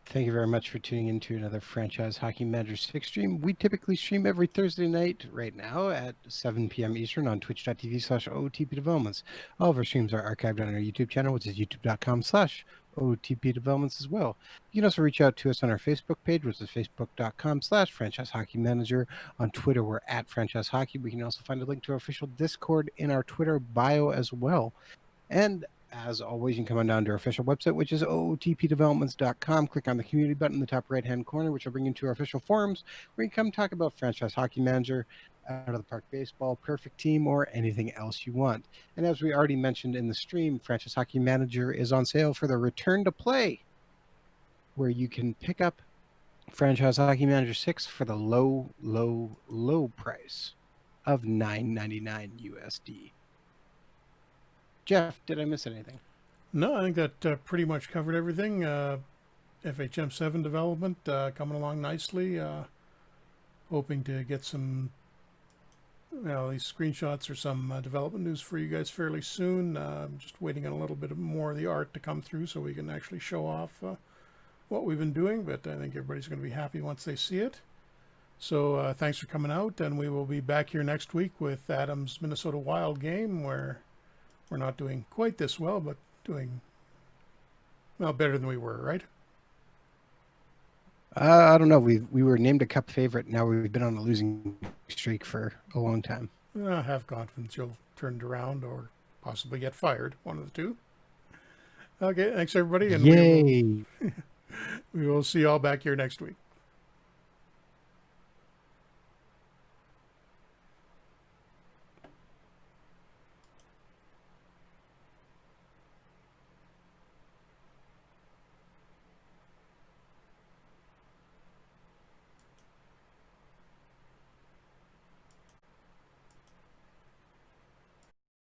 Thank you very much for tuning in to another Franchise Hockey Manager 6 stream. We typically stream every Thursday night right now at 7 p.m. Eastern on twitch.tv/OTP Developments. All of our streams are archived on our YouTube channel, which is youtube.com/OTP Developments as well. You can also reach out to us on our Facebook page, which is facebook.com/Franchise Hockey Manager. On Twitter, we're at Franchise Hockey. We can also find a link to our official Discord in our Twitter bio as well. And as always, you can come on down to our official website, which is otpdevelopments.com. Click on the community button in the top right-hand corner, which will bring you to our official forums, where you can come talk about Franchise Hockey Manager, Out of the Park Baseball, Perfect Team, or anything else you want. And as we already mentioned in the stream, Franchise Hockey Manager is on sale for the Return to Play, where you can pick up Franchise Hockey Manager 6 for the low, low, low price of $9.99 USD. Jeff, did I miss anything? No, I think that pretty much covered everything. FHM7 development coming along nicely. Hoping to get some, these screenshots or some development news for you guys fairly soon. Just waiting on a little bit more of the art to come through so we can actually show off what we've been doing. But I think everybody's going to be happy once they see it. So thanks for coming out, and we will be back here next week with Adam's Minnesota Wild game, where we're not doing quite this well, but doing, well, better than we were, right? I don't know. We were named a Cup favorite. Now we've been on a losing streak for a long time. Have confidence you'll turn it around or possibly get fired, one of the two. Okay, thanks everybody. And Yay! we will see you all back here next week.